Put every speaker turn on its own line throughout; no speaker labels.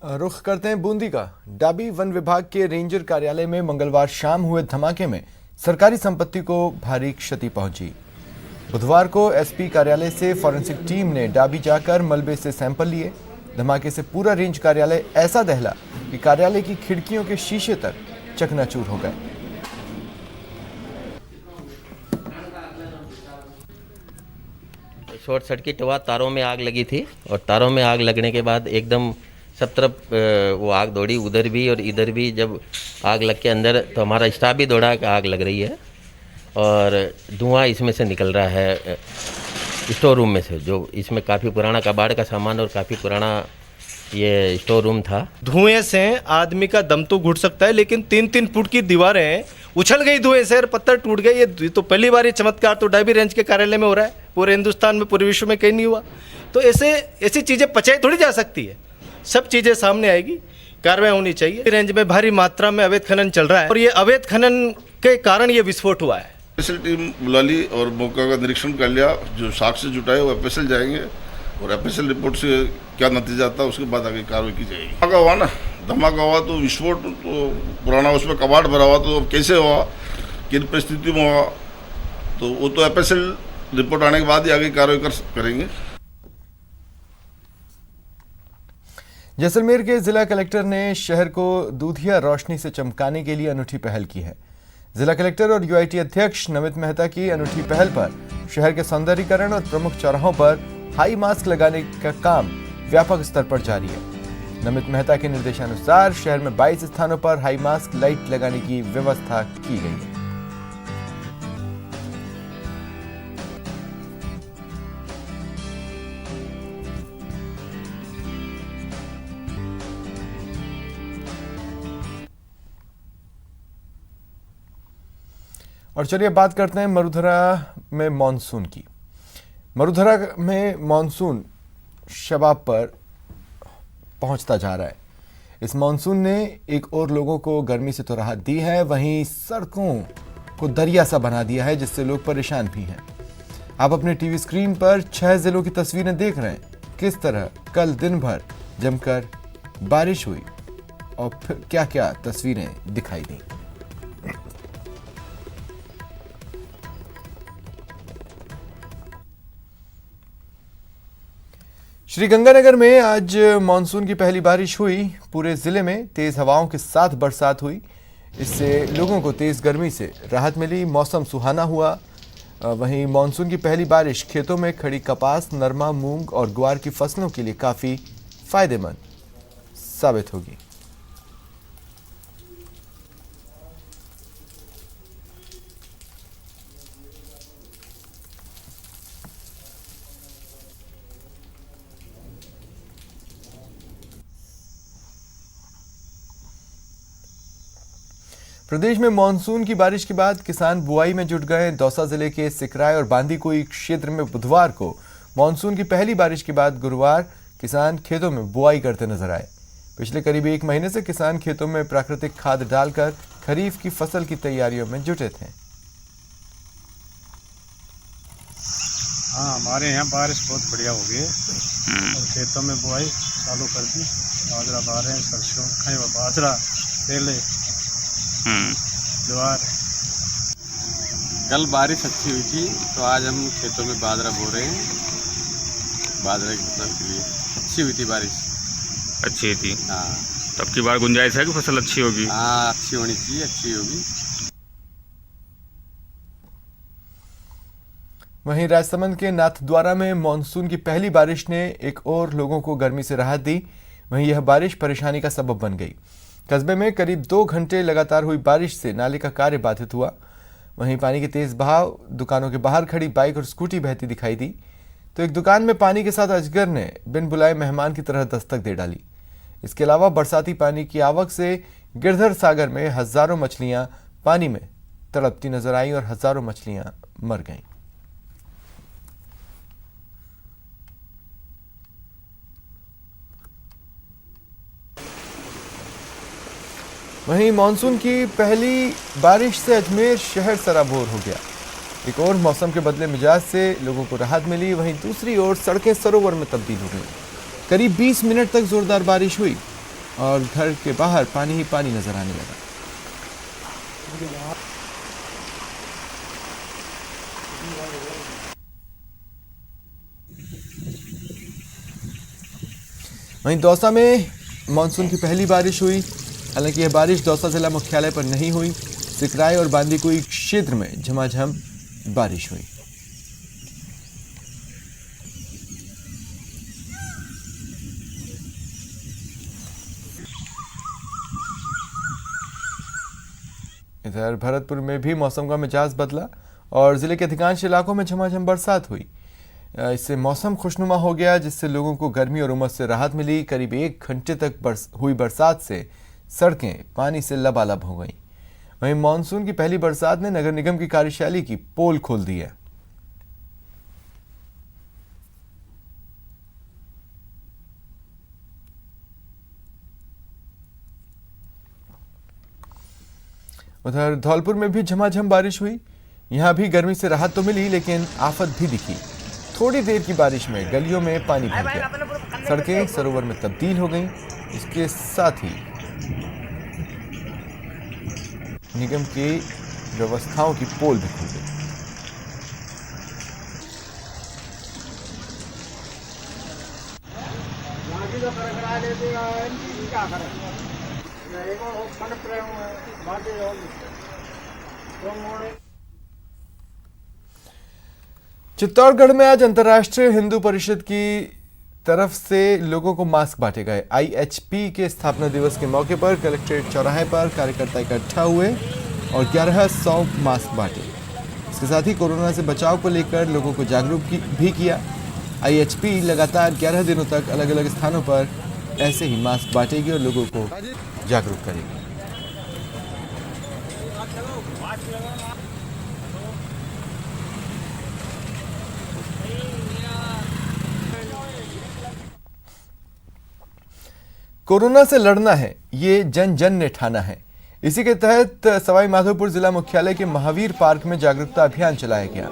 रुख करते हैं बूंदी का। डाबी वन विभाग के रेंजर कार्यालय में मंगलवार शाम हुए धमाके में सरकारी संपत्ति को भारी क्षति पहुंची। बुधवार को एसपी कार्यालय से फॉरेंसिक टीम ने डाबी जाकर मलबे से सैंपल लिए। धमाके से पूरा रेंज कार्यालय ऐसा दहला कि कार्यालय की खिड़कियों के शीशे तक चकनाचूर हो गए।
शॉर्ट सर्किट हुआ, तारों में आग लगी थी और तारों में आग लगने के बाद एकदम सब तरफ वो आग दौड़ी, उधर भी और इधर भी। जब आग लग के अंदर तो हमारा स्टाफ भी दौड़ा कि आग लग रही है और धुआं इसमें से निकल रहा है स्टोर रूम में से, जो इसमें काफ़ी पुराना कबाड़ का सामान और काफ़ी पुराना ये स्टोर रूम था।
धुएं से आदमी का दम तो घुट सकता है, लेकिन 3-3 फुट की दीवारें उछल गई धुएं से और पत्थर टूट गए। ये तो पहली बार ये चमत्कार तो डाबी रेंज के कार्यालय में हो रहा है, पूरे हिंदुस्तान में, पूरे विश्व में कहीं नहीं हुआ। तो ऐसी चीज़ें पचाई थोड़ी जा सकती है, सब चीज़ें सामने आएगी, कार्रवाई होनी चाहिए। रेंज में भारी मात्रा में अवैध खनन चल रहा है और ये अवैध खनन के कारण ये विस्फोट हुआ है।
स्पेशल टीम बुला ली और मौका का निरीक्षण कर लिया। जो साक्ष्य जुटाए वो एफएसएल जाएंगे और एफएसएल रिपोर्ट से क्या नतीजा आता है उसके बाद आगे कार्रवाई की जाएगी। धमाका हुआ ना, धमाका हुआ तो विस्फोट, तो पुराना उसमें कबाड़ भरा हुआ, तो कैसे हुआ, किन परिस्थिति में हुआ, तो वो तो एफएसएल रिपोर्ट आने के बाद ही आगे कार्रवाई करेंगे।
जैसलमेर के जिला कलेक्टर ने शहर को दूधिया रोशनी से चमकाने के लिए अनूठी पहल की है। जिला कलेक्टर और यूआईटी अध्यक्ष नमित मेहता की अनूठी पहल पर शहर के सौंदर्यीकरण और प्रमुख चौराहों पर हाई मास्क लगाने का काम व्यापक स्तर पर जारी है। नमित मेहता के निर्देशानुसार शहर में 22 स्थानों पर हाई मास्क लाइट लगाने की व्यवस्था की गई है। और चलिए बात करते हैं मरुधरा में मॉनसून की। मरुधरा में मॉनसून शबाब पर पहुंचता जा रहा है। इस मॉनसून ने एक और लोगों को गर्मी से तो राहत दी है, वहीं सड़कों को दरिया सा बना दिया है, जिससे लोग परेशान भी हैं। आप अपने टीवी स्क्रीन पर 6 जिलों की तस्वीरें देख रहे हैं, किस तरह कल दिन भर जमकर बारिश हुई और फिर क्या क्या तस्वीरें दिखाई दी। श्रीगंगानगर में आज मानसून की पहली बारिश हुई। पूरे जिले में तेज हवाओं के साथ बरसात हुई, इससे लोगों को तेज गर्मी से राहत मिली, मौसम सुहाना हुआ। वहीं मानसून की पहली बारिश खेतों में खड़ी कपास, नरमा, मूंग और ग्वार की फसलों के लिए काफी फायदेमंद साबित होगी। प्रदेश में मानसून की बारिश के बाद किसान बुआई में जुट गए। दौसा जिले के सिकराय और बांदीकुई क्षेत्र में बुधवार को मानसून की पहली बारिश के बाद गुरुवार किसान खेतों में बुआई करते नजर आए। पिछले करीब 1 महीने से किसान खेतों में प्राकृतिक खाद डालकर खरीफ की फसल की तैयारियों में जुटे थे।
हाँ, हमारे यहाँ बारिश बहुत बढ़िया हो गई है और खेतों में बुआई चालू कर दी। बाजरा बा रहे हैं, सरसों, बाजरा, तेले, ज्वार।
कल बारिश अच्छी हुई थी तो आज हम खेतों में बाजरा बो रहे हैं। बाजरे की फसल के लिए अच्छी हुई थी बारिश।
अच्छी हुई थी।
हाँ,
तब की बार गुंजाइश है कि फसल अच्छी होगी।
हाँ, अच्छी होनी चाहिए, अच्छी होगी।
वहीं राजसमंद के नाथद्वारा में मानसून की पहली बारिश ने एक और लोगों को गर्मी से राहत दी। वहीं यह बारिश परेशानी का सबब बन गई। कस्बे में करीब 2 घंटे लगातार हुई बारिश से नाले का कार्य बाधित हुआ। वहीं पानी के तेज बहाव, दुकानों के बाहर खड़ी बाइक और स्कूटी बहती दिखाई दी। तो एक दुकान में पानी के साथ अजगर ने बिन बुलाए मेहमान की तरह दस्तक दे डाली। इसके अलावा बरसाती पानी की आवक से गिरधर सागर में हजारों मछलियां पानी में तड़पती नजर आई और हजारों मछलियां मर गईं। वहीं मानसून की पहली बारिश से अजमेर शहर सराबोर हो गया। एक और मौसम के बदले मिजाज से लोगों को राहत मिली, वहीं दूसरी ओर सड़कें सरोवर में तब्दील हो गई। करीब 20 मिनट तक जोरदार बारिश हुई। और घर के बाहर पानी ही पानी नजर आने लगा। वहीं दौसा में मानसून की पहली बारिश हुई। हालांकि यह बारिश दौसा जिला मुख्यालय पर नहीं हुई। सिकराई और बांदीकुई क्षेत्र में झमाझम बारिश हुई। इधर भरतपुर में भी मौसम का मिजाज बदला और जिले के अधिकांश इलाकों में झमाझम बरसात हुई। इससे मौसम खुशनुमा हो गया, जिससे लोगों को गर्मी और उमस से राहत मिली। करीब 1 घंटे तक हुई बरसात से सड़कें पानी से लबालब हो गईं। वहीं मानसून की पहली बरसात ने नगर निगम की कार्यशैली की पोल खोल दी है। उधर धौलपुर में भी झमाझम बारिश हुई। यहां भी गर्मी से राहत तो मिली, लेकिन आफत भी दिखी। थोड़ी देर की बारिश में गलियों में पानी भर गया, सड़कें सरोवर में तब्दील हो गईं। इसके साथ ही निगम की व्यवस्थाओं की पोल भी खुल गई। चित्तौड़गढ़ में आज अंतर्राष्ट्रीय हिंदू परिषद की तरफ से लोगों को मास्क बांटे गए। आईएचपी के स्थापना दिवस के मौके पर कलेक्ट्रेट चौराहे पर कार्यकर्ता इकट्ठा हुए और 1100 मास्क बांटे। इसके साथ ही कोरोना से बचाव को लेकर लोगों को जागरूक भी किया। आईएचपी लगातार 11 दिनों तक अलग अलग स्थानों पर ऐसे ही मास्क बांटेगी और लोगों को जागरूक करेगी। कोरोना से लड़ना है, ये जन जन ने ठाना है। इसी के तहत सवाई माधोपुर जिला मुख्यालय के महावीर पार्क में जागरूकता अभियान चलाया गया।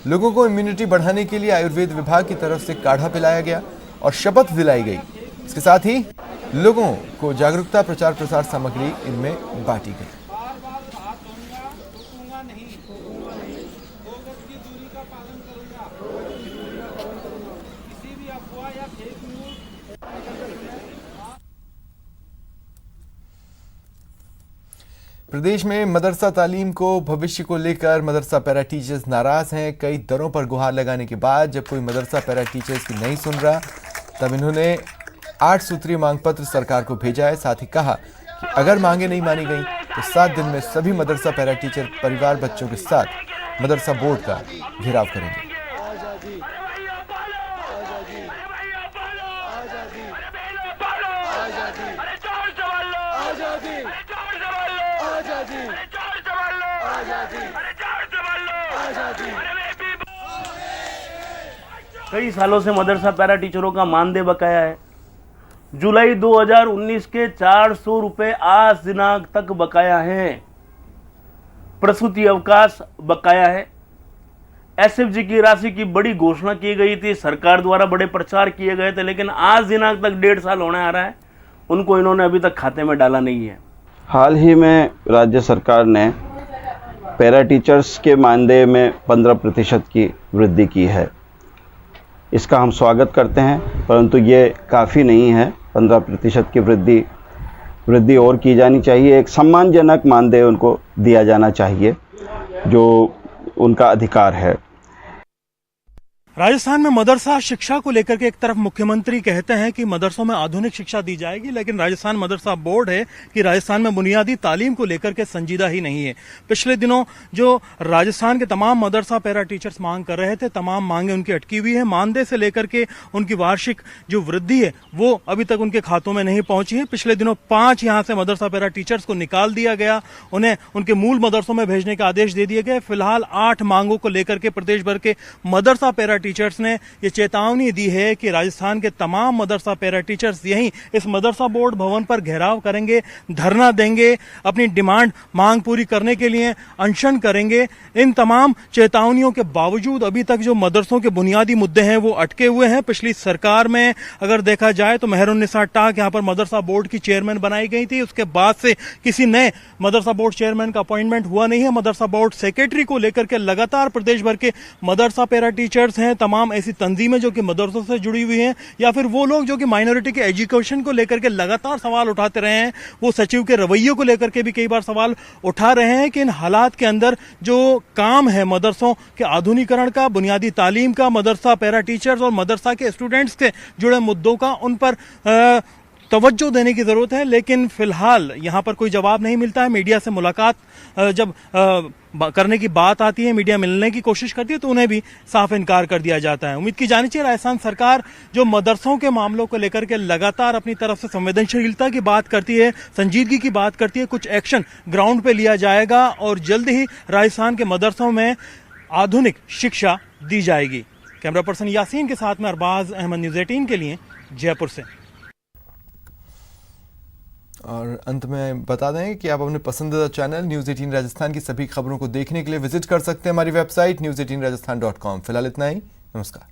लोगों को इम्यूनिटी बढ़ाने के लिए आयुर्वेद विभाग की तरफ से काढ़ा पिलाया गया और शपथ दिलाई गई। इसके साथ ही लोगों को जागरूकता प्रचार प्रसार सामग्री इनमें बांटी गई। प्रदेश में मदरसा तालीम को भविष्य को लेकर मदरसा पैरा टीचर्स नाराज हैं। कई दरों पर गुहार लगाने के बाद जब कोई मदरसा पैरा टीचर्स की नहीं सुन रहा, तब इन्होंने 8 सूत्रीय मांग पत्र सरकार को भेजा है। साथ ही कहा कि अगर मांगे नहीं मानी गई तो 7 दिन में सभी मदरसा पैरा टीचर परिवार बच्चों के साथ मदरसा बोर्ड का घेराव करेंगे।
कई सालों से मदरसा पैरा टीचरों का मानदेय बकाया है। जुलाई 2019 के 400 रुपए आज दिनांक तक बकाया है। प्रसूति अवकाश बकाया है। एसएफजी की राशि की बड़ी घोषणा की गई थी, सरकार द्वारा बड़े प्रचार किए गए थे, लेकिन आज दिनांक तक 1.5 साल होने आ रहा है, उनको इन्होंने अभी तक खाते में डाला नहीं है।
हाल ही में राज्य सरकार ने पैरा टीचर्स के मानदेय में 15% की वृद्धि की है। इसका हम स्वागत करते हैं, परंतु ये काफ़ी नहीं है। 15% की वृद्धि और की जानी चाहिए। एक सम्मानजनक मानदेय उनको दिया जाना चाहिए, जो उनका अधिकार है।
राजस्थान में मदरसा शिक्षा को लेकर के एक तरफ मुख्यमंत्री कहते हैं कि मदरसों में आधुनिक शिक्षा दी जाएगी, लेकिन राजस्थान मदरसा बोर्ड है कि राजस्थान में बुनियादी तालीम को लेकर के संजीदा ही नहीं है। पिछले दिनों जो राजस्थान के तमाम मदरसा पैरा टीचर्स मांग कर रहे थे, तमाम मांगे उनकी अटकी हुई है। मानदेय से लेकर के उनकी वार्षिक जो वृद्धि है वो अभी तक उनके खातों में नहीं पहुंची है। पिछले दिनों 5 यहां से मदरसा पैरा टीचर्स को निकाल दिया गया, उन्हें उनके मूल मदरसों में भेजने के आदेश दे दिए गए। फिलहाल 8 मांगों को लेकर के प्रदेश भर के मदरसा पैरा टीचर्स ने ये चेतावनी दी है कि राजस्थान के तमाम मदरसा पैरा टीचर्स यहीं इस मदरसा बोर्ड भवन पर घेराव करेंगे, धरना देंगे, अपनी डिमांड मांग पूरी करने के लिए अनशन करेंगे। इन तमाम चेतावनियों के बावजूद अभी तक जो मदरसों के बुनियादी मुद्दे हैं वो अटके हुए हैं। पिछली सरकार में अगर देखा जाए तो मेहरुन्निसा टाक यहाँ पर मदरसा बोर्ड की चेयरमैन बनाई गई थी। उसके बाद से किसी नए मदरसा बोर्ड चेयरमैन का अपॉइंटमेंट हुआ नहीं है। मदरसा बोर्ड सेक्रेटरी को लेकर के लगातार प्रदेश भर के मदरसा पैरा टीचर्स हैं, तमाम ऐसी तंजीमें जो कि मदरसों से जुड़ी हुई हैं, या फिर वो लोग जो कि माइनॉरिटी के एजुकेशन को लेकर के लगातार सवाल उठाते रहे हैं, वो सचिव के रवैये को लेकर के भी कई बार सवाल उठा रहे हैं कि इन हालात के अंदर जो काम है मदरसों के आधुनिकीकरण का, बुनियादी तालीम का, मदरसा पैरा टीचर्स और मदरसा के स्टूडेंट्स से जुड़े मुद्दों का, उन पर तवज्जो देने की जरूरत है। लेकिन फिलहाल यहाँ पर कोई जवाब नहीं मिलता है। मीडिया से मुलाकात जब करने की बात आती है, मीडिया मिलने की कोशिश करती है तो उन्हें भी साफ इनकार कर दिया जाता है। उम्मीद की जानी चाहिए राजस्थान सरकार जो मदरसों के मामलों को लेकर के लगातार अपनी तरफ से संवेदनशीलता की बात करती है, संजीदगी की बात करती है, कुछ एक्शन ग्राउंड पे लिया जाएगा और जल्द ही राजस्थान के मदरसों में आधुनिक शिक्षा दी जाएगी। कैमरा पर्सन यासीन के साथ में अरबाज अहमद, न्यूज़ 18 के लिए जयपुर से।
और अंत में बता दें कि आप अपने पसंदीदा चैनल न्यूज़ 18 राजस्थान की सभी खबरों को देखने के लिए विजिट कर सकते हैं हमारी वेबसाइट news18rajasthan.com। फिलहाल इतना ही, नमस्कार।